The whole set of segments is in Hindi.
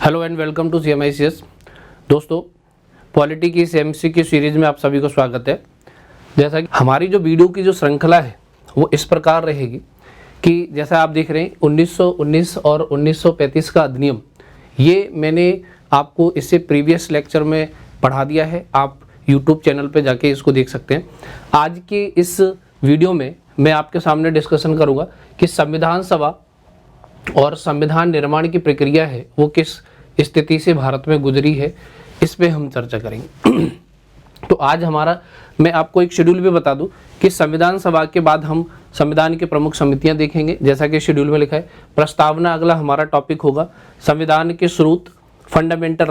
Hello and welcome to CMICS। दोस्तों, पॉलिटी की इस MC की सीरीज में आप सभी को स्वागत है। जैसा कि हमारी जो वीडियो की जो श्रृंखला है वो इस प्रकार रहेगी कि जैसा आप देख रहे हैं 1919 और 1935 का अधिनियम, ये मैंने आपको इससे प्रीवियस लेक्चर में पढ़ा दिया है। आप YouTube चैनल पे जाके इसको देख सकते हैं। आज की इस वीडियो में मैं आपके सामने डिस्कशन करूँगा कि संविधान सभा और संविधान निर्माण की प्रक्रिया है वो किस स्थिति से भारत में गुजरी है, इस पे हम चर्चा करेंगे। तो आज मैं आपको एक शेड्यूल भी बता दूं कि संविधान सभा के बाद हम संविधान की प्रमुख समितियां देखेंगे, जैसा कि शेड्यूल में लिखा है। प्रस्तावना अगला हमारा टॉपिक होगा। संविधान के स्रोत, फंडामेंटल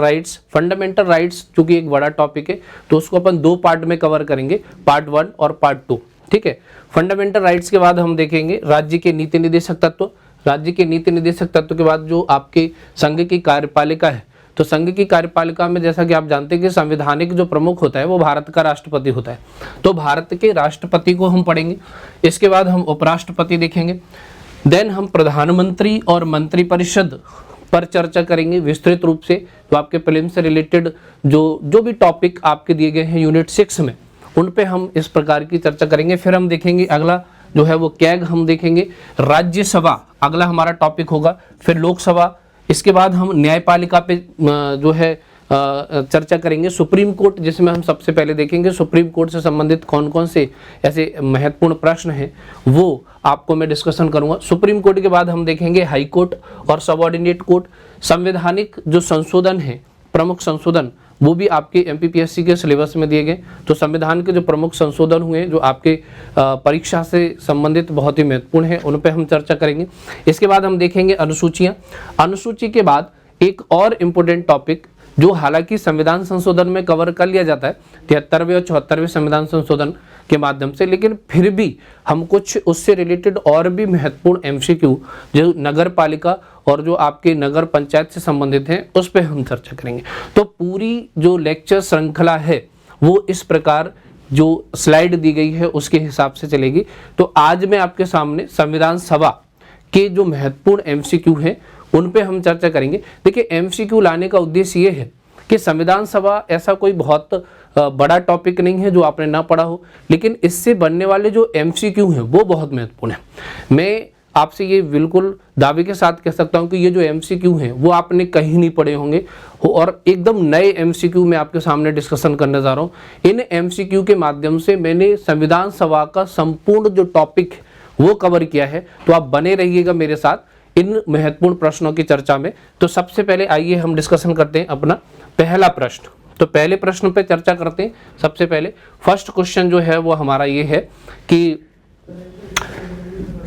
राइट्स चूंकि एक बड़ा टॉपिक है तो उसको अपन दो पार्ट में कवर करेंगे, पार्ट 1 और पार्ट 2। ठीक है। फंडामेंटल राइट्स के बाद हम देखेंगे राज्य के नीति निर्देशक तत्व। राज्य के नीति निर्देशक तत्व के बाद जो आपके संघ की कार्यपालिका है, तो संघ की कार्यपालिका में जैसा कि आप जानते हैं कि संवैधानिक जो प्रमुख होता है वो भारत का राष्ट्रपति होता है, तो भारत के राष्ट्रपति को हम पढ़ेंगे। इसके बाद हम उपराष्ट्रपति देखेंगे। देन हम प्रधानमंत्री और मंत्रिपरिषद पर चर्चा करेंगे विस्तृत रूप से। तो आपके प्रीलिम्स से रिलेटेड जो भी टॉपिक आपके दिए गए हैं यूनिट 6 में, उन पे हम इस प्रकार की चर्चा करेंगे। फिर हम देखेंगे अगला जो है वो कैग हम देखेंगे। राज्यसभा अगला हमारा टॉपिक होगा। फिर लोकसभा, इसके बाद हम न्यायपालिका पे जो है चर्चा करेंगे। सुप्रीम कोर्ट, जिसमें हम सबसे पहले देखेंगे सुप्रीम कोर्ट से संबंधित कौन कौन से ऐसे महत्वपूर्ण प्रश्न हैं वो आपको मैं डिस्कशन करूंगा। सुप्रीम कोर्ट के बाद हम देखेंगे हाई कोर्ट और सबऑर्डिनेट कोर्ट। संवैधानिक जो संशोधन है, प्रमुख संशोधन, वो भी आपके MPPSC के सिलेबस में दिए गए। तो संविधान के जो प्रमुख संशोधन हुए जो आपके परीक्षा से संबंधित बहुत ही महत्वपूर्ण है, उन पे हम चर्चा करेंगे। इसके बाद हम देखेंगे अनुसूचियां। अनुसूची के बाद एक और इम्पोर्टेंट टॉपिक जो हालांकि संविधान संशोधन में कवर कर लिया जाता है 73वें और 74वें संविधान संशोधन के माध्यम से, लेकिन फिर भी हम कुछ उससे रिलेटेड और भी महत्वपूर्ण MCQ जो नगर पालिका और जो आपके नगर पंचायत से संबंधित हैं उस पर हम चर्चा करेंगे। तो पूरी जो लेक्चर श्रृंखला है वो इस प्रकार जो स्लाइड दी गई है उसके हिसाब से चलेगी। तो आज मैं आपके सामने संविधान सभा के जो महत्वपूर्ण MCQ हैं उन पे हम चर्चा करेंगे। देखिए, MCQ लाने का उद्देश्य ये है कि संविधान सभा ऐसा कोई बहुत बड़ा टॉपिक नहीं है जो आपने ना पढ़ा हो, लेकिन इससे बनने वाले जो MCQ हैं वो बहुत महत्वपूर्ण है। मैं आपसे ये बिल्कुल दावे के साथ कह सकता हूँ कि ये जो MCQ हैं वो आपने कहीं नहीं पढ़े होंगे और एकदम नए MCQ मैं आपके सामने डिस्कशन करने जा रहा हूँ। इन MCQ के माध्यम से मैंने संविधान सभा का संपूर्ण जो टॉपिक वो कवर किया है। तो आप बने रहिएगा मेरे साथ इन महत्वपूर्ण प्रश्नों की चर्चा में। तो सबसे पहले आइए हम डिस्कशन करते हैं अपना पहला प्रश्न। तो पहले प्रश्न पे चर्चा करते हैं। सबसे पहले फर्स्ट क्वेश्चन जो है वो हमारा ये है कि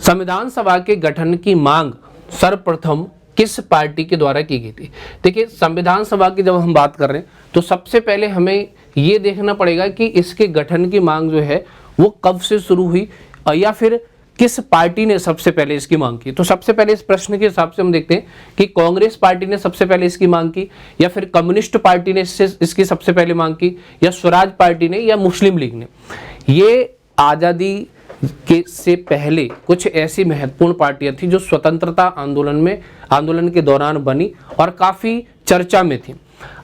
संविधान सभा के गठन की मांग सर्वप्रथम किस पार्टी के द्वारा की गई थी। देखिए, संविधान सभा की जब हम बात कर रहे हैं तो सबसे पहले हमें ये देखना पड़ेगा कि इसके गठन की मांग जो है वो कब से शुरू हुई या फिर किस पार्टी ने सबसे पहले इसकी मांग की। तो सबसे पहले इस प्रश्न के हिसाब से हम देखते हैं कि कांग्रेस पार्टी ने सबसे पहले इसकी मांग की, या फिर कम्युनिस्ट पार्टी ने इसकी सबसे पहले मांग की, या स्वराज पार्टी ने, या मुस्लिम लीग ने। ये आज़ादी के से पहले कुछ ऐसी महत्वपूर्ण पार्टियां थी जो स्वतंत्रता आंदोलन के दौरान बनी और काफ़ी चर्चा में थी।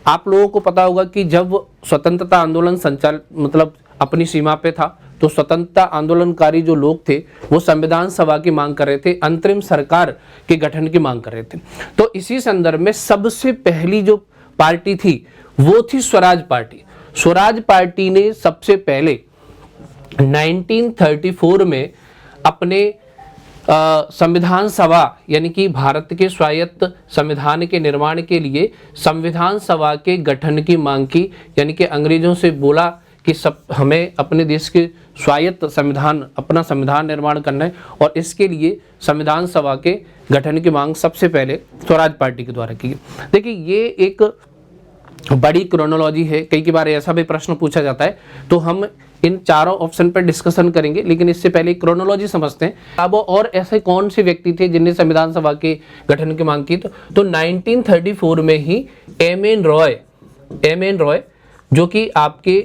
आप लोगों को पता होगा कि जब स्वतंत्रता आंदोलन अपनी सीमा पे था तो स्वतंत्रता आंदोलनकारी जो लोग थे वो संविधान सभा की मांग कर रहे थे, अंतरिम सरकार के गठन की मांग कर रहे थे। तो इसी संदर्भ में सबसे पहली जो पार्टी थी वो थी स्वराज पार्टी। स्वराज पार्टी ने सबसे पहले 1934 में अपने संविधान सभा यानी कि भारत के स्वायत्त संविधान के निर्माण के लिए संविधान सभा के गठन की मांग की, यानी कि अंग्रेजों से बोला कि हमें अपने देश के स्वायत्त अपना संविधान निर्माण करना है और इसके लिए संविधान सभा के गठन की मांग सबसे पहले स्वराज पार्टी के द्वारा की। देखिए, ये एक बड़ी क्रोनोलॉजी है। कई बार ऐसा भी प्रश्न पूछा जाता है, तो हम इन चारों ऑप्शन पर डिस्कशन करेंगे, लेकिन इससे पहले क्रोनोलॉजी समझते हैं। अब और ऐसे कौन से व्यक्ति थे जिन्हें संविधान सभा के गठन की मांग की। तो 1934 में ही एम एन रॉय जो कि आपके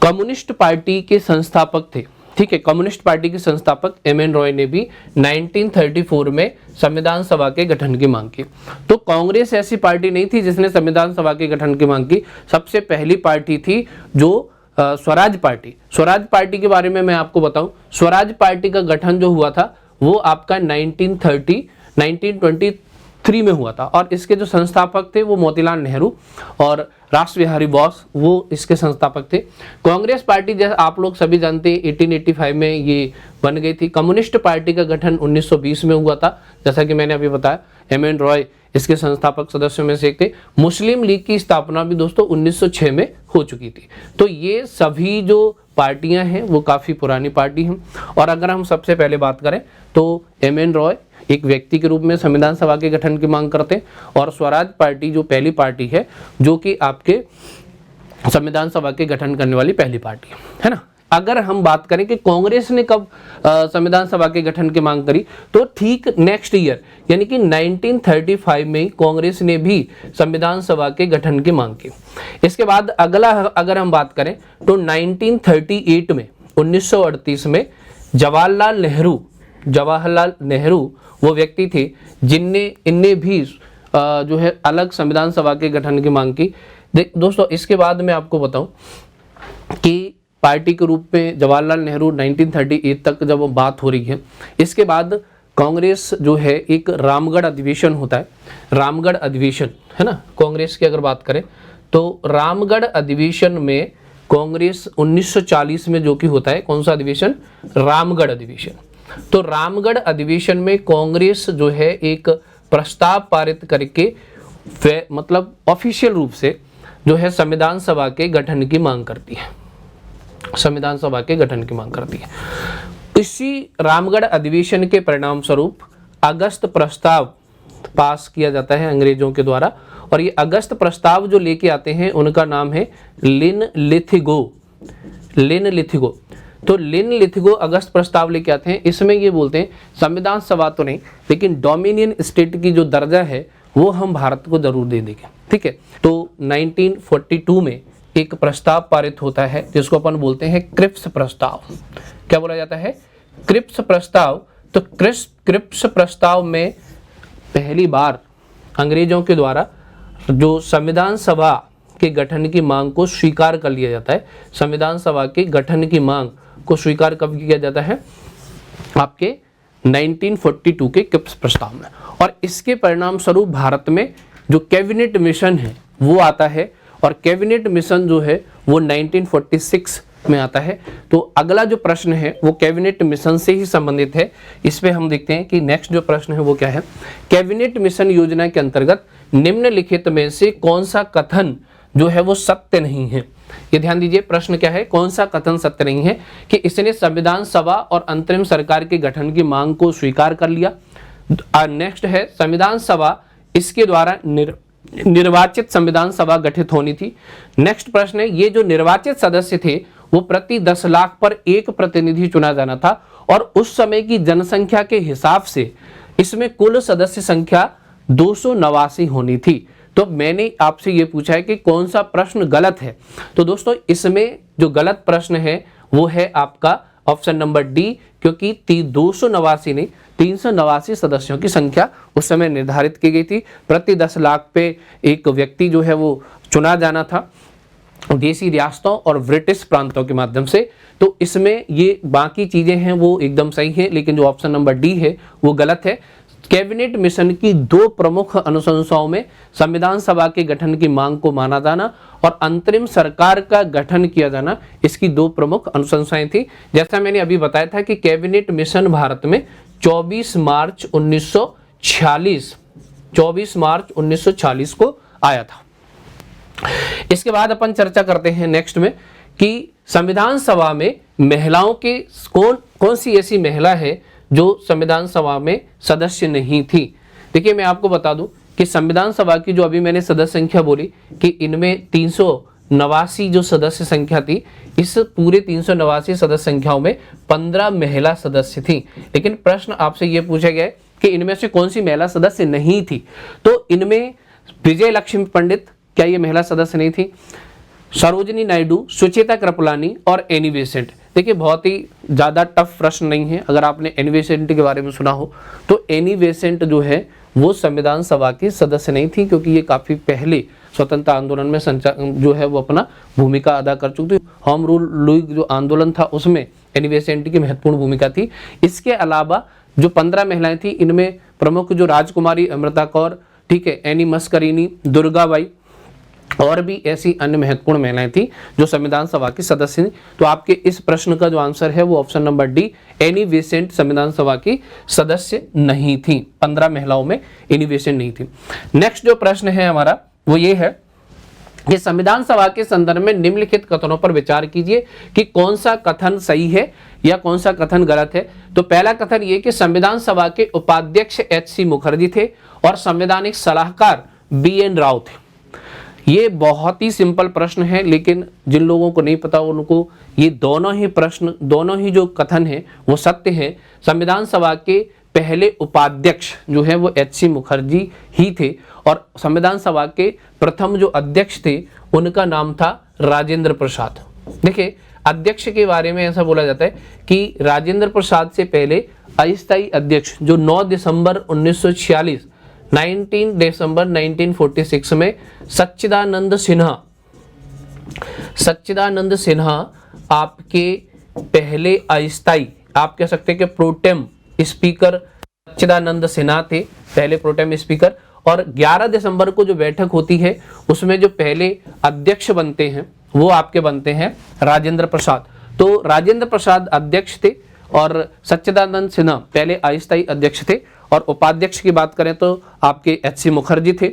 कम्युनिस्ट पार्टी के संस्थापक थे, ठीक है, कम्युनिस्ट पार्टी के संस्थापक एम.एन. रॉय ने भी 1934 में संविधान सभा के गठन की मांग की। तो कांग्रेस ऐसी पार्टी नहीं थी जिसने संविधान सभा के गठन की मांग की। सबसे पहली पार्टी थी जो स्वराज पार्टी। स्वराज पार्टी के बारे में मैं आपको बताऊं, स्वराज पार्टी का गठन जो हुआ था वो आपका 1923 में हुआ था और इसके जो संस्थापक थे वो मोतीलाल नेहरू और रास बिहारी बोस वो इसके संस्थापक थे। कांग्रेस पार्टी जैसे आप लोग सभी जानते हैं 1885 में ये बन गई थी। कम्युनिस्ट पार्टी का गठन 1920 में हुआ था, जैसा कि मैंने अभी बताया। एम.एन. रॉय इसके संस्थापक सदस्यों में से एक थे। मुस्लिम लीग की स्थापना भी दोस्तों 1906 में हो चुकी थी। तो ये सभी जो पार्टियां हैं वो काफ़ी पुरानी पार्टी हैं। और अगर हम सबसे पहले बात करें तो एम.एन. रॉय एक व्यक्ति के रूप में संविधान सभा के गठन की मांग करते हैं और स्वराज पार्टी जो पहली पार्टी है जो कि आपके संविधान सभा के गठन करने वाली पहली पार्टी है ना। अगर हम बात करें कि कांग्रेस ने कब संविधान सभा के गठन की मांग करी, तो ठीक नेक्स्ट ईयर यानी कि 1935 में कांग्रेस ने भी संविधान सभा के गठन की मांग की। इसके बाद अगला अगर हम बात करें तो 1938 में 1938 में जवाहरलाल नेहरू वो व्यक्ति थे इनने भी जो है अलग संविधान सभा के गठन की मांग की। दोस्तों इसके बाद मैं आपको बताऊं कि पार्टी के रूप में जवाहरलाल नेहरू 1938 तक जब बात हो रही है, इसके बाद कांग्रेस जो है एक रामगढ़ अधिवेशन होता है। रामगढ़ अधिवेशन है ना, कांग्रेस की अगर बात करें तो रामगढ़ अधिवेशन में कांग्रेस 1940 में जो कि होता है, कौन सा अधिवेशन, रामगढ़ अधिवेशन। तो रामगढ़ अधिवेशन में कांग्रेस जो है एक प्रस्ताव पारित करके मतलब ऑफिशियल रूप से जो है संविधान सभा के गठन की मांग करती है। संविधान सभा के गठन की मांग करती है। इसी रामगढ़ अधिवेशन के परिणाम स्वरूप अगस्त प्रस्ताव पास किया जाता है अंग्रेजों के द्वारा और ये अगस्त प्रस्ताव जो लेके आते हैं उनका नाम है लिन-लिथिगो। तो लिन-लिथिगो अगस्त प्रस्ताव लेके आते हैं। इसमें ये बोलते हैं संविधान सभा तो नहीं लेकिन डोमिनियन स्टेट की जो दर्जा है वो हम भारत को जरूर दे देंगे। ठीक है, तो 1942 में एक प्रस्ताव पारित होता है जिसको अपन बोलते हैं क्रिप्स प्रस्ताव। क्या बोला जाता है, क्रिप्स प्रस्ताव। तो क्रिप्स प्रस्ताव में पहली बार अंग्रेजों के द्वारा जो संविधान सभा के गठन की मांग को स्वीकार कर लिया जाता है। संविधान सभा के गठन की मांग को स्वीकार कब किया जाता है, आपके 1942 के क्रिप्स प्रस्ताव में। और इसके परिणाम स्वरूप भारत में जो कैबिनेट मिशन है वो आता है और कैबिनेट मिशन जो है वो 1946 में आता है। तो अगला जो प्रश्न है वो कैबिनेट मिशन से ही संबंधित है। इस पे हम देखते हैं कि नेक्स्ट जो प्रश्न है वो क्या है। कैबिनेट मिशन योजना के अंतर्गत निम्नलिखित में से कौन सा कथन जो है वो सत्य नहीं है। ये ध्यान दीजिए, प्रश्न क्या है, कौन सा कथन सत्य नहीं है कि इसने संविधान सभा और अंतरिम सरकार के गठन की मांग को स्वीकार कर लिया। नेक्स्ट है संविधान सभा इसके द्वारा निर्वाचित संविधान सभा गठित होनी थी। नेक्स्ट प्रश्न है ये जो निर्वाचित सदस्य थे वो प्रति 10 लाख पर एक प्रतिनिधि चुना जाना था और उस समय की जनसंख्या के हिसाब से इसमें कुल सदस्य संख्या 289 होनी थी। तो मैंने आपसे ये पूछा है कि कौन सा प्रश्न गलत है। तो दोस्तों इसमें जो गलत प्रश्न है वो है आपका ऑप्शन नंबर डी, क्योंकि 289 नहीं 389 सदस्यों की संख्या उस समय निर्धारित की गई थी। प्रति 10 लाख पे एक व्यक्ति जो है वो चुना जाना था देशी रियासतों और ब्रिटिश प्रांतों के माध्यम से। तो इसमें ये बाकी चीजें हैं वो एकदम सही है, लेकिन जो ऑप्शन नंबर डी है वो गलत है। कैबिनेट मिशन की दो प्रमुख अनुशंसाओं में संविधान सभा के गठन की मांग को माना जाना और अंतरिम सरकार का गठन किया जाना, इसकी दो प्रमुख अनुशंसाएं थी। जैसा मैंने अभी बताया था कि कैबिनेट मिशन भारत में 24 मार्च 1946 को आया था। इसके बाद अपन चर्चा करते हैं नेक्स्ट में कि संविधान सभा में महिलाओं के कौन सी ऐसी महिला है जो संविधान सभा में सदस्य नहीं थी। देखिए मैं आपको बता दूं कि संविधान सभा की जो अभी मैंने सदस्य संख्या बोली कि इनमें 389 जो सदस्य संख्या थी, इस पूरे 389 सदस्य संख्याओं में 15 महिला सदस्य थी। लेकिन प्रश्न आपसे यह पूछा गया है कि इनमें से कौन सी महिला सदस्य नहीं थी। तो इनमें विजय लक्ष्मी पंडित, क्या ये महिला सदस्य नहीं थी? सरोजिनी नायडू, सुचेता कृपलानी और एनी बेसेंट। देखिए बहुत ही ज़्यादा टफ प्रश्न नहीं है। अगर आपने एनी बेसेंट के बारे में सुना हो तो एनी बेसेंट जो है वो संविधान सभा की सदस्य नहीं थी, क्योंकि ये काफ़ी पहले स्वतंत्रता आंदोलन में जो है वो अपना भूमिका अदा कर चुकी थी। होम रूल लीग जो आंदोलन था उसमें एनी बेसेंट की महत्वपूर्ण भूमिका थी। इसके अलावा जो 15 महिलाएं थी, इनमें प्रमुख जो राजकुमारी अमृता कौर, ठीक है, एनी मस्करीनी, दुर्गाबाई और भी ऐसी अन्य महत्वपूर्ण महिलाएं थी जो संविधान सभा की सदस्य थी। तो आपके इस प्रश्न का जो आंसर है वो option number D, Annie Besant संविधान सभा की सदस्य नहीं थी। 15 महिलाओं में एनी बेसेंट नहीं थी। नेक्स्ट जो प्रश्न है हमारा वो ये है कि संविधान सभा के संदर्भ में निम्नलिखित कथनों पर विचार कीजिए कि कौन सा कथन सही है या कौन सा कथन गलत है। तो पहला कथन ये कि संविधान सभा के उपाध्यक्ष एच.सी. मुखर्जी थे और संवैधानिक सलाहकार बी.एन. राव थे। ये बहुत ही सिंपल प्रश्न है, लेकिन जिन लोगों को नहीं पता उनको ये दोनों ही प्रश्न, दोनों ही जो कथन है वो सत्य है। संविधान सभा के पहले उपाध्यक्ष जो है वो एच.सी. मुखर्जी ही थे और संविधान सभा के प्रथम जो अध्यक्ष थे उनका नाम था राजेंद्र प्रसाद। देखिए अध्यक्ष के बारे में ऐसा बोला जाता है कि राजेंद्र प्रसाद से पहले अस्थायी अध्यक्ष जो 9 दिसंबर 1946 19 दिसंबर 1946 में सच्चिदानंद सिन्हा आपके पहले अस्थायी, आप कह सकते हैं कि प्रोटेम स्पीकर सच्चिदानंद सिन्हा थे, पहले प्रोटेम स्पीकर। और 11 दिसंबर को जो बैठक होती है उसमें जो पहले अध्यक्ष बनते हैं वो आपके बनते हैं राजेंद्र प्रसाद। तो राजेंद्र प्रसाद अध्यक्ष थे और सच्चिदानंद सिन्हा पहले अस्थायी अध्यक्ष थे। और उपाध्यक्ष की बात करें तो आपके एच.सी. मुखर्जी थे।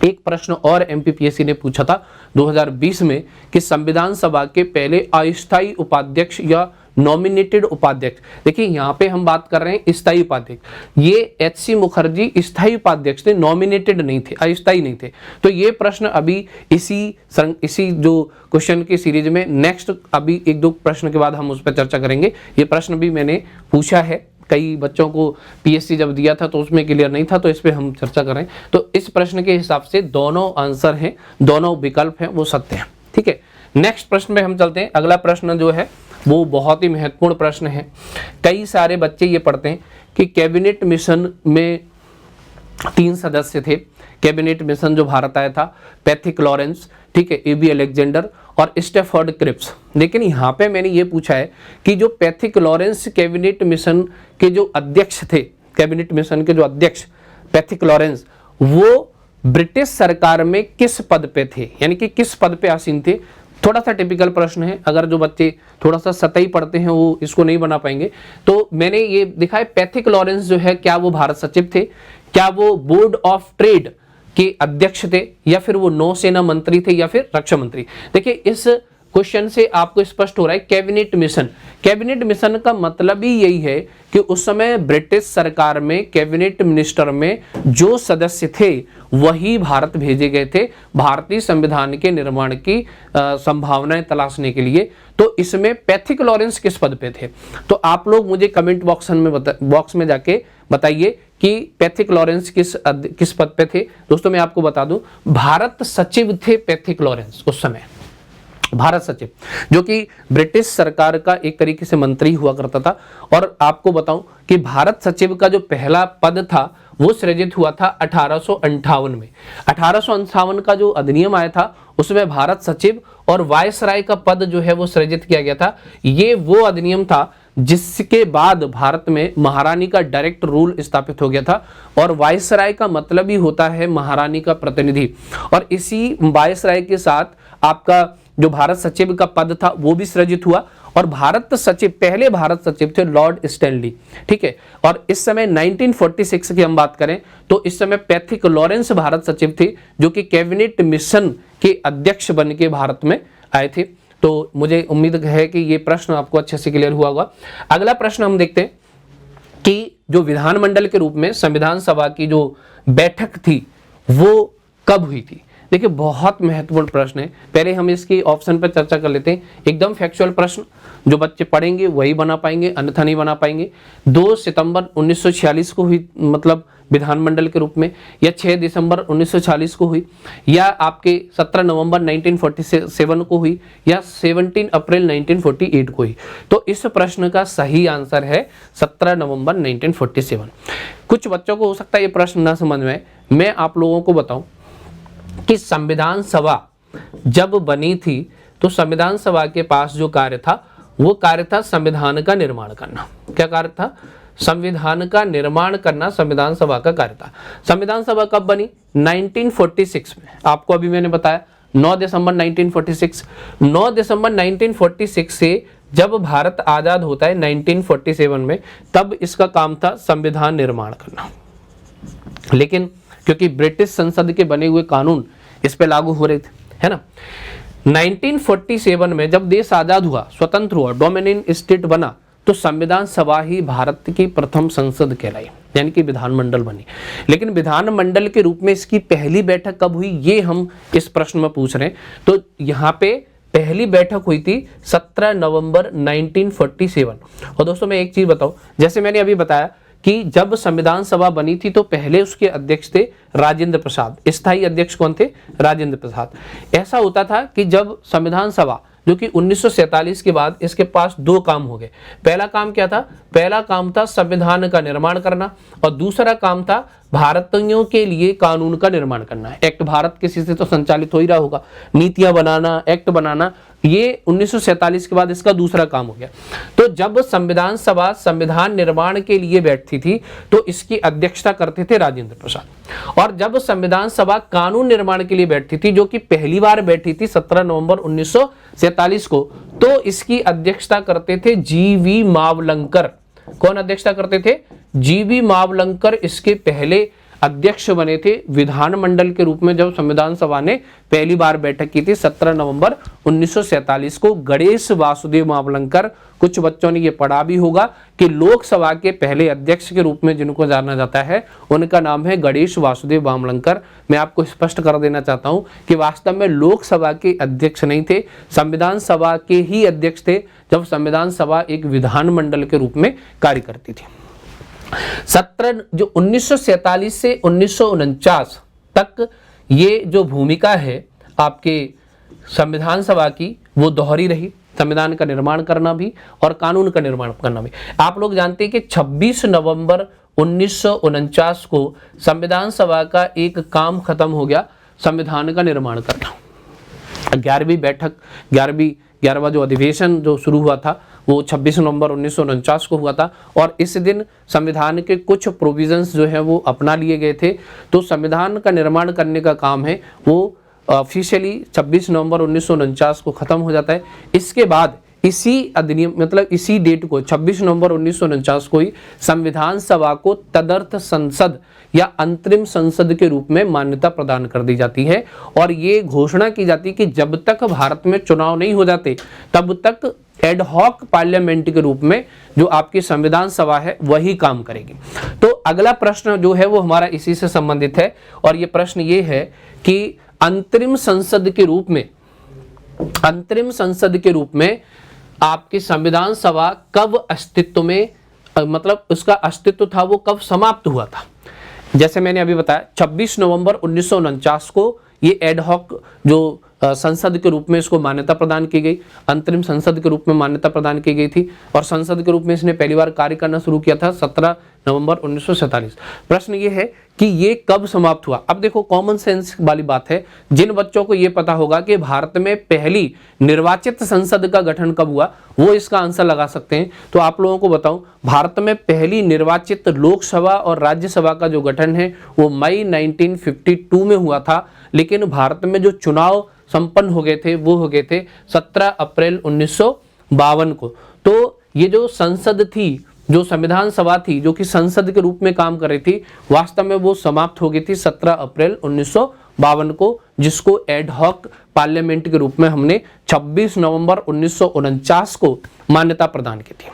एक प्रश्न और एमपीपीएससी ने पूछा था 2020 में कि संविधान सभा के पहले अस्थायी उपाध्यक्ष या नॉमिनेटेड उपाध्यक्ष। देखिए यहाँ पे हम बात कर रहे हैं स्थायी उपाध्यक्ष, ये एच.सी. मुखर्जी स्थायी उपाध्यक्ष थे, नॉमिनेटेड नहीं थे, अस्थायी नहीं थे। तो ये प्रश्न अभी इसी जो क्वेश्चन की सीरीज में नेक्स्ट अभी 1-2 प्रश्न के बाद हम उस पर चर्चा करेंगे। ये प्रश्न भी मैंने पूछा है, कई बच्चों को पीएससी जब दिया था तो उसमें क्लियर नहीं था, तो इस पे हम चर्चा करें। तो इस प्रश्न के हिसाब से दोनों आंसर हैं, दोनों विकल्प हैं वो सत्य हैं। ठीक है, नेक्स्ट प्रश्न में हम चलते हैं। अगला प्रश्न जो है वो बहुत ही महत्वपूर्ण प्रश्न है। कई सारे बच्चे ये पढ़ते हैं कि कैबिनेट मिशन में 3 सदस्य थे। कैबिनेट मिशन जो भारत आया था, पैथिक लॉरेंस, ठीक है, ए.बी. अलेक्जेंडर और स्टैफर्ड क्रिप्स। लेकिन यहाँ पे मैंने ये पूछा है कि जो पैथिक लॉरेंस कैबिनेट मिशन के जो अध्यक्ष थे, कैबिनेट मिशन के जो अध्यक्ष पैथिक लॉरेंस, वो ब्रिटिश सरकार में किस पद पे थे, यानी कि किस पद पे आसीन थे। थोड़ा सा टिपिकल प्रश्न है, अगर जो बच्चे थोड़ा सा सतही पढ़ते हैं वो इसको नहीं बना पाएंगे। तो मैंने ये दिखा है पैथिक लॉरेंस जो है, क्या वो भारत सचिव थे, क्या वो बोर्ड ऑफ ट्रेड के अध्यक्ष थे, या फिर वो नौसेना मंत्री थे, या फिर रक्षा मंत्री। देखिए इस क्वेश्चन से आपको स्पष्ट हो रहा है कैबिनेट मिशन। कैबिनेट मिशन का मतलब ही यही है कि उस समय ब्रिटिश सरकार में कैबिनेट मिनिस्टर में जो सदस्य थे वही भारत भेजे गए थे भारतीय संविधान के निर्माण की संभावनाएं तलाशने के लिए। तो इसमें पैथिक लॉरेंस किस पद पे थे, तो आप लोग मुझे कमेंट बॉक्स में जाके बताइए कि पैथिक लॉरेंस किस पद पे थे। दोस्तों मैं आपको बता दूं, भारत सचिव थे पैथिक लॉरेंस उस समय, भारत सचिव, जो कि ब्रिटिश सरकार का एक तरीके से मंत्री हुआ करता था। और आपको बताऊं कि भारत सचिव का जो पहला पद था वो सृजित हुआ था 1858 में। 1858 का जो अधिनियम आया था उसमें भारत सचिव और वायसराय का पद जो है वो सृजित किया गया था। ये वो अधिनियम था जिसके बाद भारत में महारानी का डायरेक्ट रूल स्थापित हो गया था। और वायसराय का मतलब ही होता है महारानी का प्रतिनिधि। और इसी वायसराय के साथ आपका जो भारत सचिव का पद था वो भी सृजित हुआ। और भारत सचिव, पहले भारत सचिव थे लॉर्ड स्टैनली, ठीक है। और इस समय 1946 की हम बात करें तो इस समय पैथिक लॉरेंस भारत सचिव थे, जो कि कैबिनेट मिशन के अध्यक्ष बन के भारत में आए थे। तो मुझे उम्मीद है कि ये प्रश्न आपको अच्छे से क्लियर हुआ होगा। अगला प्रश्न हम देखते हैं कि जो विधानमंडल के रूप में संविधान सभा की जो बैठक थी वो कब हुई थी। देखिए बहुत महत्वपूर्ण प्रश्न है। पहले हम इसकी ऑप्शन पर चर्चा कर लेते हैं। एकदम फैक्चुअल प्रश्न, जो बच्चे पढ़ेंगे वही बना पाएंगे, अन्यथा नहीं बना पाएंगे। 2 सितंबर 1946 को हुई मतलब विधानमंडल के रूप में, या 6 दिसंबर 1946 को हुई, या आपके 17 नवंबर 1947 को हुई, या 17 अप्रैल 1948 को हुई। तो इस प्रश्न का सही आंसर है 17 नवंबर 1947। कुछ बच्चों को हो सकता है ये प्रश्न ना समझ में आए। मैं आप लोगों को बताऊं कि संविधान सभा जब बनी थी तो संविधान सभा के पास जो कार्य था वो कार्य था संविधान का निर्माण करना। क्या कार्य था? संविधान का निर्माण करना संविधान सभा का कार्य था। संविधान सभा कब बनी? 1946 में। आपको अभी मैंने बताया 9 दिसंबर 1946। 9 दिसंबर 1946 से जब भारत आजाद होता है 1947 में, तब इसका काम था संविधान निर्माण करना। लेकिन क्योंकि ब्रिटिश संसद के बने हुए कानून इस पे लागू हो रहे थे, है ना। 1947 में जब देश आजाद हुआ, स्वतंत्र हुआ, डोमिनियन स्टेट बना, तो संविधान सभा ही भारत की प्रथम संसद कहलाई, यानी कि विधानमंडल बनी। लेकिन विधानमंडल के रूप में इसकी पहली बैठक कब हुई, ये हम इस प्रश्न में पूछ रहे हैं। तो यहाँ पे पहली बैठक हुई थी 17 नवंबर 1947। और दोस्तों मैं एक चीज बताऊं, जैसे मैंने अभी बताया कि जब संविधान सभा बनी थी तो पहले उसके अध्यक्ष थे राजेंद्र प्रसाद। स्थायी अध्यक्ष कौन थे? राजेंद्र प्रसाद। ऐसा होता था कि जब संविधान सभा, जो कि 1947 के बाद, इसके पास 2 काम हो गए। पहला काम क्या था? पहला काम था संविधान का निर्माण करना, और दूसरा काम था भारतीयों के लिए कानून का निर्माण करना। एक्ट भारत किसी से तो संचालित हो ही रहा होगा, नीतियां बनाना, एक्ट बनाना, ये 1947 के बाद इसका दूसरा काम हो गया। तो जब संविधान सभा संविधान निर्माण के लिए बैठती थी तो इसकी अध्यक्षता करते थे राजेंद्र प्रसाद। और जब संविधान सभा कानून निर्माण के लिए बैठती थी, जो कि पहली बार बैठी थी 17 नवंबर 1947 को, तो इसकी अध्यक्षता करते थे जीवी मावलंकर। कौन अध्यक्षता करते थे? जीवी मावलंकर इसके पहले अध्यक्ष बने थे विधानमंडल के रूप में जब संविधान सभा ने पहली बार बैठक की थी 17 नवंबर 1947 को। गणेश वासुदेव मावलंकर, कुछ बच्चों ने ये पढ़ा भी होगा कि लोकसभा के पहले अध्यक्ष के रूप में जिनको जाना जाता है उनका नाम है गणेश वासुदेव मावलंकर। मैं आपको स्पष्ट कर देना चाहता हूं कि वास्तव में लोकसभा के अध्यक्ष नहीं थे, संविधान सभा के ही अध्यक्ष थे, जब संविधान सभा एक विधानमंडल के रूप में कार्य करती थी। 1947 से 1949 तक ये जो भूमिका है आपके संविधान सभा की, वो दोहरी रही। संविधान का निर्माण करना भी और कानून का निर्माण करना भी। आप लोग जानते हैं कि 26 नवंबर 1949 को संविधान सभा का एक काम खत्म हो गया, संविधान का निर्माण करना। 11वीं बैठक, 11वां जो अधिवेशन जो शुरू हुआ था वो 26 नवंबर 1949 को हुआ था। और इस दिन संविधान के कुछ प्रोविजंस जो है वो अपना लिए गए थे। तो संविधान का निर्माण करने का काम है वो ऑफिशियली 26 नवंबर 1949 को खत्म हो जाता है। इसके बाद इसी अधिनियम मतलब इसी डेट को 26 नवंबर 1949 को ही संविधान सभा को तदर्थ संसद या अंतरिम संसद के रूप में मान्यता प्रदान कर दी जाती है। और ये घोषणा की जाती है कि जब तक भारत में चुनाव नहीं हो जाते तब तक एडहॉक पार्लियामेंट के रूप में जो आपकी संविधान सभा है वही काम करेगी। तो अगला प्रश्न जो है वो हमारा इसी से संबंधित है, और ये प्रश्न ये है कि अंतरिम संसद के रूप में आपकी संविधान सभा कब अस्तित्व में मतलब उसका अस्तित्व था वो कब समाप्त हुआ था। जैसे मैंने अभी बताया 26 नवंबर 1949 को ये एडहॉक जो संसद के रूप में इसको मान्यता प्रदान की गई, अंतरिम संसद के रूप में मान्यता प्रदान की गई थी। और संसद के रूप में इसने पहली बार कार्य करना शुरू किया था 17 नवंबर 1947। प्रश्न ये है कि ये कब समाप्त हुआ। अब देखो कॉमन सेंस वाली बात है, जिन बच्चों को ये पता होगा कि भारत में पहली निर्वाचित संसद का गठन कब हुआ वो इसका आंसर लगा सकते हैं। तो आप लोगों को बताऊं, भारत में पहली निर्वाचित लोकसभा और राज्यसभा का जो गठन है वो मई 1952 में हुआ था। लेकिन भारत में जो चुनाव संपन्न हो गए थे वो हो गए थे 17 अप्रैल 1952 को। तो ये जो संसद थी, जो संविधान सभा थी, जो कि संसद के रूप में काम कर रही थी, वास्तव में वो समाप्त हो गई थी 17 अप्रैल 1952 को, जिसको एडहॉक पार्लियामेंट के रूप में हमने 26 नवंबर 1949 को मान्यता प्रदान की थी।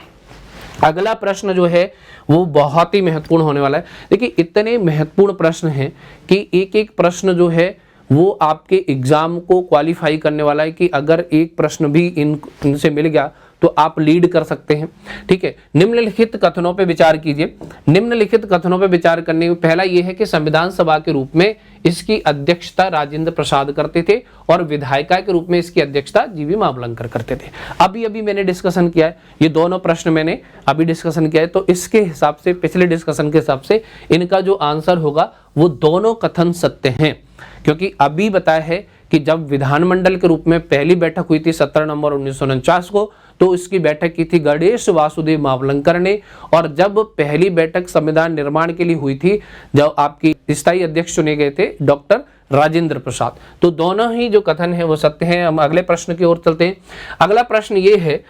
अगला प्रश्न जो है वो बहुत ही महत्वपूर्ण होने वाला है। देखिए इतने महत्वपूर्ण प्रश्न हैं कि एक एक प्रश्न जो है वो आपके एग्जाम को क्वालिफाई करने वाला है कि अगर एक प्रश्न भी इनसे मिल गया तो आप लीड कर सकते हैं। ठीक है, निम्नलिखित कथनों पे विचार कीजिए। निम्नलिखित कथनों पे विचार करने में पहला ये है कि संविधान सभा के रूप में इसकी अध्यक्षता राजेंद्र प्रसाद करते थे और विधायिका के रूप में इसकी अध्यक्षता जीवी मावलंकर करते थे। अभी मैंने डिस्कशन किया है, ये दोनों प्रश्न मैंने अभी डिस्कशन किया है, तो इसके हिसाब से, पिछले डिस्कशन के हिसाब से इनका जो आंसर होगा वो दोनों कथन सत्य हैं। क्योंकि अभी बताया है कि जब विधानमंडल के रूप में पहली बैठक हुई थी 17 नवंबर 1949 को, तो इसकी बैठक की थी गणेश वासुदेव मावलंकर ने, और जब पहली बैठक संविधान निर्माण के लिए हुई थी, जब आपकी स्थायी अध्यक्ष चुने गए थे डॉक्टर राजेंद्र प्रसाद। तो दोनों ही जो कथन है वो सत्य हैं। हम अगले प्रश्न की ओर चलते हैं। अगला प्रश्न ये है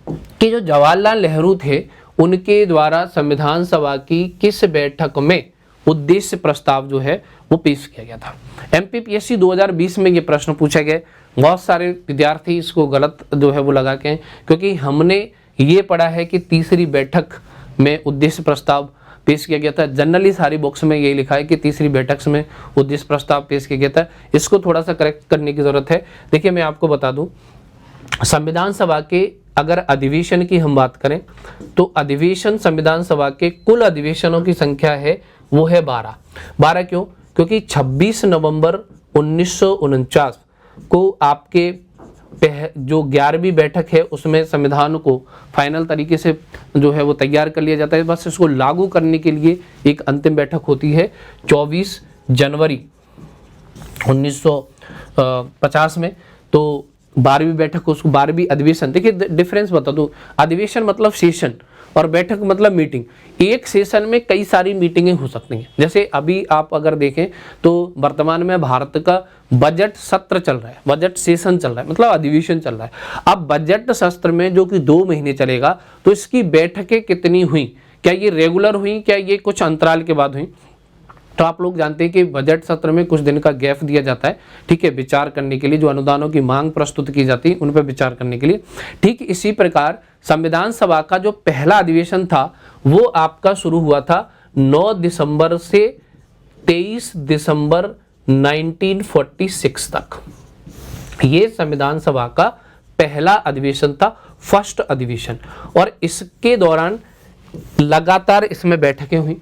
कि जो जवाहरलाल नेहरू थे, उनके द्वारा संविधान सभा की किस बैठक में उद्देश्य प्रस्ताव जो है वो पेश किया गया था। एमपीपीएससी 2020 में ये प्रश्न पूछा गया। बहुत सारे विद्यार्थी इसको गलत जो है वो लगा के हैं, क्योंकि हमने ये पढ़ा है कि तीसरी बैठक में उद्देश्य प्रस्ताव पेश किया गया था। जनरली सारी बुक्स में यही लिखा है कि तीसरी बैठक में उद्देश्य प्रस्ताव पेश किया गया था। इसको थोड़ा सा करेक्ट करने की जरूरत है। देखिए, मैं आपको बता दूं, संविधान सभा के अगर अधिवेशन की हम बात करें तो अधिवेशन संविधान सभा के कुल अधिवेशनों की संख्या है वो है 12। क्यों? क्योंकि 26 नवंबर 1949 को आपके जो 11वीं बैठक है उसमें संविधान को फाइनल तरीके से जो है वो तैयार कर लिया जाता है। बस इसको लागू करने के लिए एक अंतिम बैठक होती है 24 जनवरी 1950 में। तो 12वीं बैठक, उसको 12वीं अधिवेशन। देखिए डिफरेंस बता दूं, अधिवेशन मतलब सेशन और बैठक मतलब मीटिंग। एक सेशन में कई सारी मीटिंगें हो सकती हैं। जैसे अभी आप अगर देखें तो वर्तमान में भारत का बजट सत्र चल रहा है, बजट सेशन चल रहा है, मतलब अधिवेशन चल रहा है। अब बजट सत्र में जो कि 2 महीने चलेगा, तो इसकी बैठकें कितनी हुई, क्या ये रेगुलर हुई, क्या ये कुछ अंतराल के बाद हुई? तो आप लोग जानते हैं कि बजट सत्र में कुछ दिन का गैप दिया जाता है, ठीक है, विचार करने के लिए, जो अनुदानों की मांग प्रस्तुत की जाती है उन पर विचार करने के लिए। ठीक इसी प्रकार संविधान सभा का जो पहला अधिवेशन था वो आपका शुरू हुआ था 9 दिसंबर से 23 दिसंबर 1946 तक। ये संविधान सभा का पहला अधिवेशन था, फर्स्ट अधिवेशन, और इसके दौरान लगातार इसमें बैठकें हुई।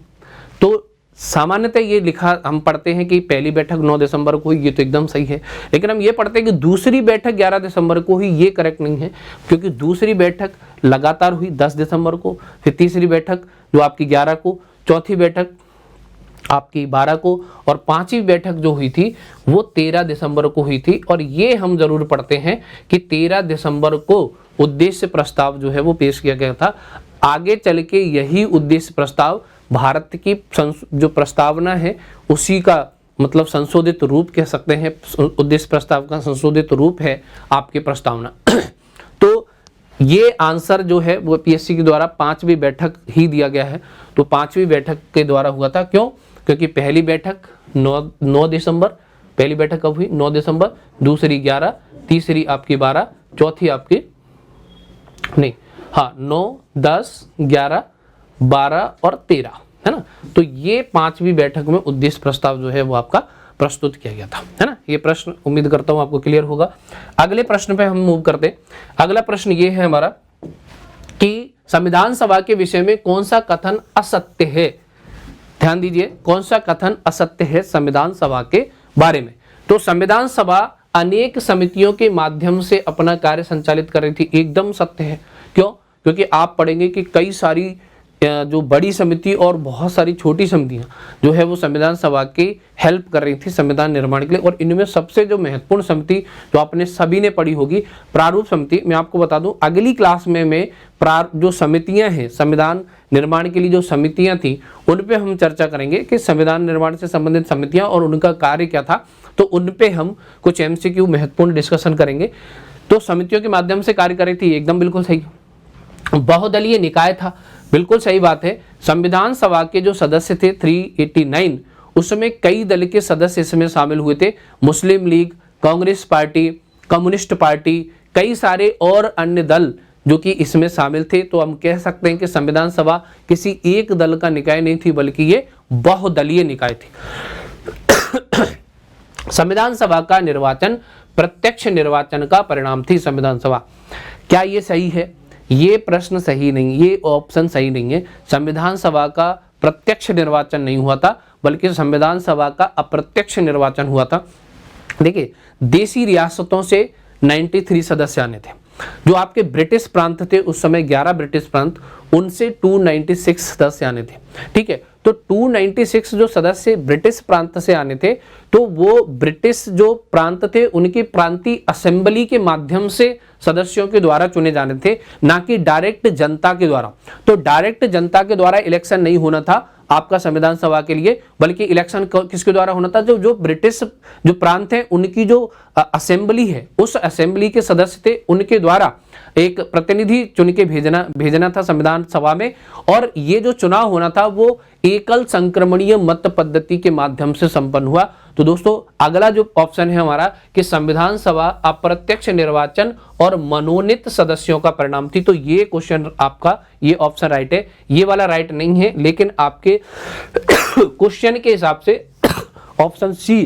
तो सामान्यतः ये लिखा हम पढ़ते हैं कि पहली बैठक 9 दिसंबर को हुई, ये तो एकदम सही है, लेकिन हम ये पढ़ते हैं कि दूसरी बैठक 11 दिसंबर को हुई, ये करेक्ट नहीं है, क्योंकि दूसरी बैठक लगातार हुई 10 दिसंबर को, फिर तीसरी बैठक जो आपकी 11 को, चौथी बैठक आपकी 12 को, और 5वीं बैठक जो हुई थी वो 13 दिसंबर को हुई थी। और ये हम जरूर पढ़ते हैं कि 13 दिसंबर को उद्देश्य प्रस्ताव जो है वो पेश किया गया था। आगे चल के यही उद्देश्य प्रस्ताव भारत की जो प्रस्तावना है उसी का मतलब संशोधित रूप कह सकते हैं। उद्देश्य प्रस्ताव का संशोधित रूप है आपकी प्रस्तावना। तो ये आंसर जो है वो पीएससी के द्वारा 5वीं बैठक ही दिया गया है। तो 5वीं बैठक के द्वारा हुआ था। क्यों? क्योंकि पहली बैठक 9 दिसंबर, पहली बैठक कब हुई? 9 दिसंबर, दूसरी 11, तीसरी आपकी 12, चौथी आपकी 9, 10, 11, 12 और 13, है ना। तो ये 5वीं बैठक में उद्देश्य प्रस्ताव जो है वो आपका प्रस्तुत किया गया था, है ना। ये प्रश्न उम्मीद करता हूं आपको क्लियर होगा। अगले प्रश्न पे हम मूव करते हैं। अगला प्रश्न ये है हमारा कि संविधान सभा के विषय में कौन सा कथन असत्य है। ध्यान दीजिए, कौन सा कथन असत्य है संविधान सभा के बारे में। तो संविधान सभा अनेक समितियों के माध्यम से अपना कार्य संचालित कर रही थी, एकदम सत्य है। क्यों? क्योंकि आप पढ़ेंगे कि कई सारी जो बड़ी समिति और बहुत सारी छोटी समितियां जो है वो संविधान सभा की हेल्प कर रही थी संविधान निर्माण के लिए। और इनमें सबसे जो महत्वपूर्ण समिति जो आपने सभी ने पढ़ी होगी, प्रारूप समिति। मैं आपको बता दूं, अगली क्लास में मैं जो समितियां हैं संविधान निर्माण के लिए जो समितियां थी उन पे हम चर्चा करेंगे कि संविधान निर्माण से संबंधित समितियां और उनका कार्य क्या था। तो उन पे हम कुछ MCQ महत्वपूर्ण डिस्कशन करेंगे। तो समितियों के माध्यम से कार्य कर रही थी, एकदम बिल्कुल सही। बहुदलीय निकाय था, बिल्कुल सही बात है। संविधान सभा के जो सदस्य थे 389, उसमें कई दल के सदस्य इसमें शामिल हुए थे। Muslim League, Congress party, communist party, कई सारे और अन्य दल जो कि इसमें शामिल थे। तो हम कह सकते हैं कि संविधान सभा किसी एक दल का निकाय नहीं थी, बल्कि ये बहुदलीय निकाय थी। संविधान सभा का निर्वाचन प्रत्यक्ष निर्वाचन का परिणाम थी संविधान सभा। क्या ये सही है? ये प्रश्न सही नहीं, ये ऑप्शन सही नहीं है। संविधान सभा का प्रत्यक्ष निर्वाचन नहीं हुआ था, बल्कि संविधान सभा का अप्रत्यक्ष निर्वाचन हुआ था। देखिए, देशी रियासतों से 93 सदस्य आने थे। जो आपके ब्रिटिश प्रांत थे उस समय 11 ब्रिटिश प्रांत, उनसे 296 सदस्य आने थे। ठीक है, तो 296 जो सदस्य ब्रिटिश प्रांत से आने थे, तो वो ब्रिटिश जो प्रांत थे उनकी प्रांतीय असेंबली के माध्यम से सदस्यों के द्वारा चुने जाने थे, ना कि डायरेक्ट जनता के द्वारा। तो डायरेक्ट जनता के द्वारा इलेक्शन नहीं होना था आपका संविधान सभा के लिए, बल्कि इलेक्शन किसके द्वारा होना था? जो ब्रिटिश जो प्रांत है उनकी जो असेंबली है, उस असेंबली के सदस्य थे, उनके द्वारा एक प्रतिनिधि चुन के भेजना था संविधान सभा में। और ये जो चुनाव होना था वो एकल संक्रमणीय मत पद्धति के माध्यम से संपन्न हुआ। तो दोस्तों, अगला जो ऑप्शन है हमारा कि संविधान सभा अप्रत्यक्ष निर्वाचन और मनोनीत सदस्यों का परिणाम थी। तो ये क्वेश्चन आपका, ये ऑप्शन राइट है। ये वाला राइट नहीं है, लेकिन आपके क्वेश्चन के हिसाब से ऑप्शन सी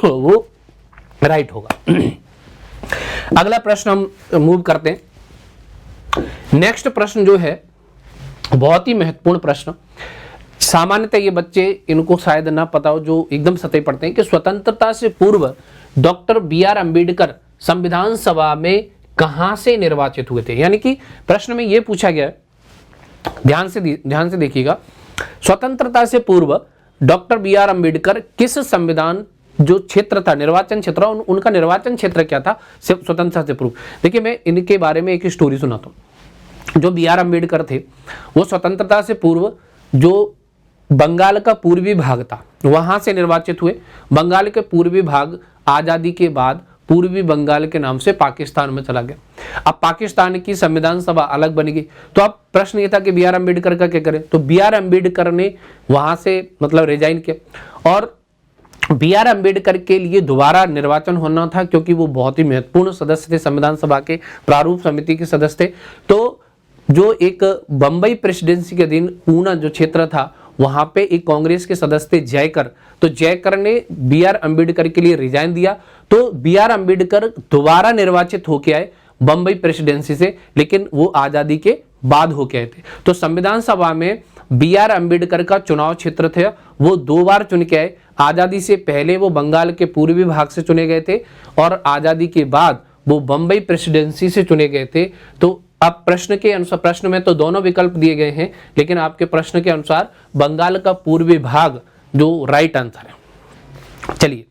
वो राइट होगा। अगला प्रश्न हम मूव करते हैं। नेक्स्ट प्रश्न जो है बहुत ही महत्वपूर्ण प्रश्न, सामान्यतः ये बच्चे इनको शायद ना पता हो जो एकदम सतही पढ़ते हैं, कि स्वतंत्रता से पूर्व डॉक्टर BR अम्बेडकर संविधान सभा में कहां से निर्वाचित हुए थे। यानी कि प्रश्न में ये पूछा गया है, ध्यान से देखिएगा, स्वतंत्रता से पूर्व डॉक्टर BR अम्बेडकर किस संविधान जो क्षेत्र था, निर्वाचन क्षेत्र, उनका निर्वाचन क्षेत्र क्या था स्वतंत्रता से पूर्व। देखिए, मैं इनके बारे में एक स्टोरी सुनाता हूँ। जो BR अम्बेडकर थे वो स्वतंत्रता से पूर्व जो बंगाल का पूर्वी भाग था वहां से निर्वाचित हुए। बंगाल के पूर्वी भाग आजादी के बाद पूर्वी बंगाल के नाम से पाकिस्तान में चला गया। अब पाकिस्तान की संविधान सभा अलग बन गई। तो अब प्रश्न ये था कि BR अम्बेडकर का क्या करें। तो BR अम्बेडकर ने वहां से मतलब रिजाइन किया, और BR अम्बेडकर के लिए दोबारा निर्वाचन होना था, क्योंकि वो बहुत ही महत्वपूर्ण सदस्य थे, संविधान सभा के प्रारूप समिति के सदस्य थे। तो जो एक बंबई प्रेसिडेंसी के अधीन ऊना जो क्षेत्र था वहां पे एक कांग्रेस के सदस्य थे जयकर। तो जयकर ने BR अम्बेडकर के लिए रिजाइन दिया। तो BR अम्बेडकर दोबारा निर्वाचित होके आए बंबई प्रेसिडेंसी से, लेकिन वो आजादी के बाद होके आए थे। तो संविधान सभा में BR अम्बेडकर का चुनाव क्षेत्र था वो 2 बार चुन के आए। आजादी से पहले वो बंगाल के पूर्वी भाग से चुने गए थे, और आजादी के बाद वो बंबई प्रेसिडेंसी से चुने गए थे। तो अब प्रश्न के अनुसार, प्रश्न में तो दोनों विकल्प दिए गए हैं, लेकिन आपके प्रश्न के अनुसार बंगाल का पूर्वी भाग जो राइट आंसर है। चलिए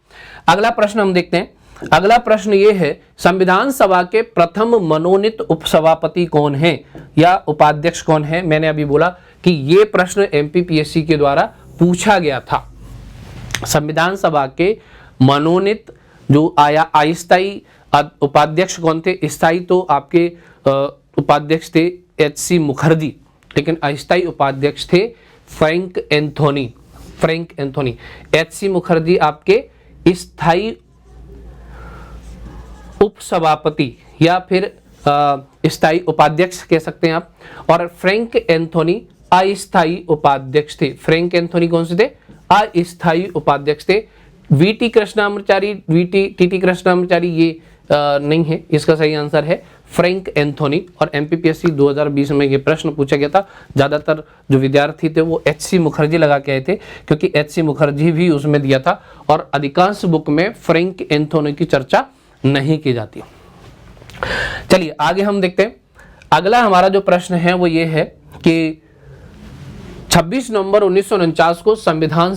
अगला प्रश्न हम देखते हैं। अगला प्रश्न ये है, संविधान सभा के प्रथम मनोनीत उपसभापति कौन है या उपाध्यक्ष कौन है। मैंने अभी बोला कि ये प्रश्न MPPSC के द्वारा पूछा गया था। संविधान सभा के मनोनीत जो अस्थायी उपाध्यक्ष कौन थे। स्थायी तो आपके उपाध्यक्ष थे HC मुखर्जी, लेकिन अस्थायी उपाध्यक्ष थे फ्रैंक एंथोनी। HC मुखर्जी आपके स्थायी उपसभापति या फिर स्थायी उपाध्यक्ष कह सकते हैं आप, और फ्रैंक एंथोनी अस्थायी उपाध्यक्ष थे। फ्रैंक एंथोनी कौन से थे? अस्थायी उपाध्यक्ष थे। VT कृष्णामाचारी, TT कृष्णामाचारी ये नहीं है, इसका सही आंसर है फ्रैंक एंथोनी। और MPPSC 2020 में ये प्रश्न पूछा गया था। ज़्यादातर जो विद्यार्थी थे वो HC मुखर्जी लगा के आए थे, क्योंकि HC मुखर्जी भी उसमें दिया था, और अधिकांश बुक में फ्रैंक एंथोनी की चर्चा नहीं की जाती। चलिए आगे हम देखते हैं। अगला हमारा जो प्रश्न है वो ये है कि 26 नवंबर 1949 को संविधान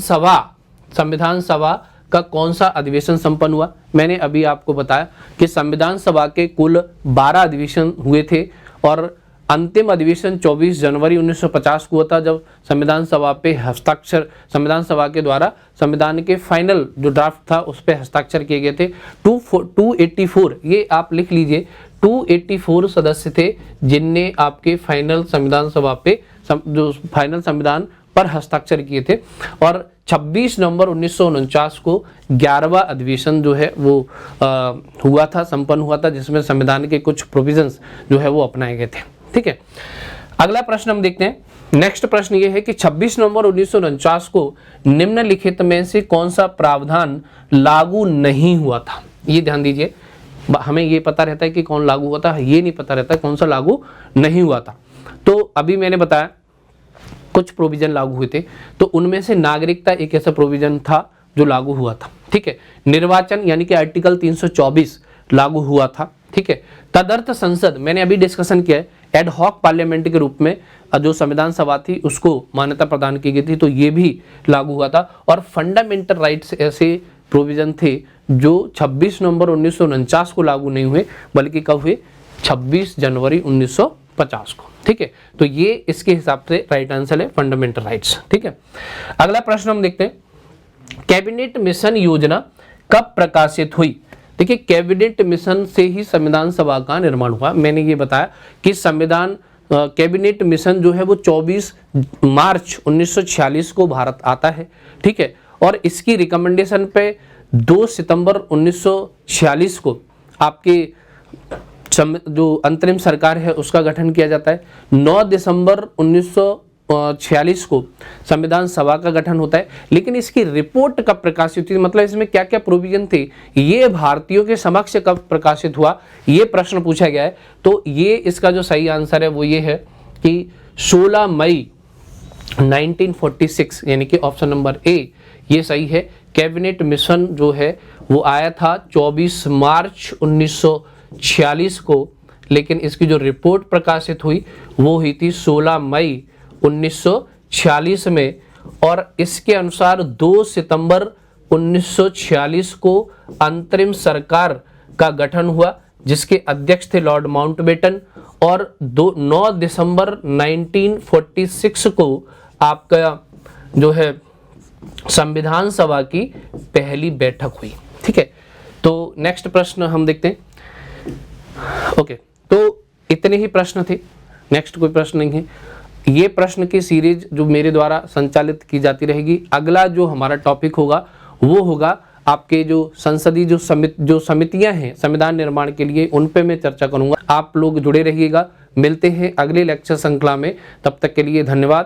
सभा का कौन सा अधिवेशन संपन्न हुआ। मैंने अभी आपको बताया कि संविधान सभा के कुल 12 अधिवेशन हुए थे, और अंतिम अधिवेशन 24 जनवरी 1950 को हुआ था, जब संविधान सभा पे हस्ताक्षर, संविधान सभा के द्वारा संविधान के फाइनल जो ड्राफ्ट था उस पे हस्ताक्षर किए गए थे। 284, ये आप लिख लीजिए, 284 सदस्य थे जिनने आपके फाइनल संविधान सभा पे जो फाइनल संविधान पर हस्ताक्षर किए थे। और 26 नवंबर 1949 को 11वां अधिवेशन जो है वो हुआ था, संपन्न हुआ था, जिसमें संविधान के कुछ प्रोविजंस जो है वो अपनाए गए थे। ठीक है, अगला प्रश्न हम देखते हैं। नेक्स्ट प्रश्न ये है कि 26 नवंबर 1949 को निम्नलिखित में से कौन सा प्रावधान लागू नहीं हुआ था। ये ध्यान दीजिए, हमें ये पता रहता है कि कौन लागू हुआ था, ये नहीं पता रहता कौन सा लागू नहीं हुआ था। तो अभी मैंने बताया कुछ प्रोविजन लागू हुए थे, तो उनमें से नागरिकता एक ऐसा प्रोविजन था जो लागू हुआ था, ठीक है। निर्वाचन यानी कि आर्टिकल 324 लागू हुआ था, ठीक है। तदर्थ संसद मैंने अभी डिस्कशन किया है, एड हॉक पार्लियामेंट के रूप में जो संविधान सभा थी उसको मान्यता प्रदान की गई थी, तो ये भी लागू हुआ था। और फंडामेंटल राइट्स ऐसे प्रोविजन थे जो 26 नवंबर 1949 को लागू नहीं हुए, बल्कि कब हुए, 26 जनवरी 1950 को, ठीक है। तो ये इसके हिसाब से राइट आंसर है फंडामेंटल राइट्स, ठीक है। अगला प्रश्न हम देखते हैं, कैबिनेट मिशन योजना कब प्रकाशित हुई। देखिए, कैबिनेट मिशन से ही संविधान सभा का निर्माण हुआ। मैंने ये बताया कि संविधान कैबिनेट मिशन जो है वो 24 मार्च 1946 को भारत आता है, ठीक है। और इसकी रिकमेंडेशन पे 2 सितंबर 1946 को आपके जो अंतरिम सरकार है उसका गठन किया जाता है। 9 दिसंबर 1946 को संविधान सभा का गठन होता है। लेकिन इसकी रिपोर्ट कब प्रकाशित हुई, मतलब इसमें क्या क्या प्रोविजन थे, ये भारतीयों के समक्ष कब प्रकाशित हुआ, ये प्रश्न पूछा गया है। तो ये इसका जो सही आंसर है वो ये है कि 16 मई 1946, यानी कि ऑप्शन नंबर ए ये सही है। कैबिनेट मिशन जो है वो आया था 24 मार्च 1946 को, लेकिन इसकी जो रिपोर्ट प्रकाशित हुई वो हुई थी 16 मई 1946 में। और इसके अनुसार 2 सितंबर 1946 को अंतरिम सरकार का गठन हुआ, जिसके अध्यक्ष थे लॉर्ड माउंटबेटन। और 9 दिसंबर 1946 को आपका जो है संविधान सभा की पहली बैठक हुई, ठीक है। तो नेक्स्ट प्रश्न हम देखते हैं। ओके, तो इतने ही प्रश्न थे, नेक्स्ट कोई प्रश्न नहीं है। ये प्रश्न की सीरीज जो मेरे द्वारा संचालित की जाती रहेगी। अगला जो हमारा टॉपिक होगा वो होगा आपके जो संसदीय जो समितियां हैं संविधान निर्माण के लिए, उन पे मैं चर्चा करूंगा। आप लोग जुड़े रहिएगा। मिलते हैं अगले लेक्चर श्रृंखला में, तब तक के लिए धन्यवाद।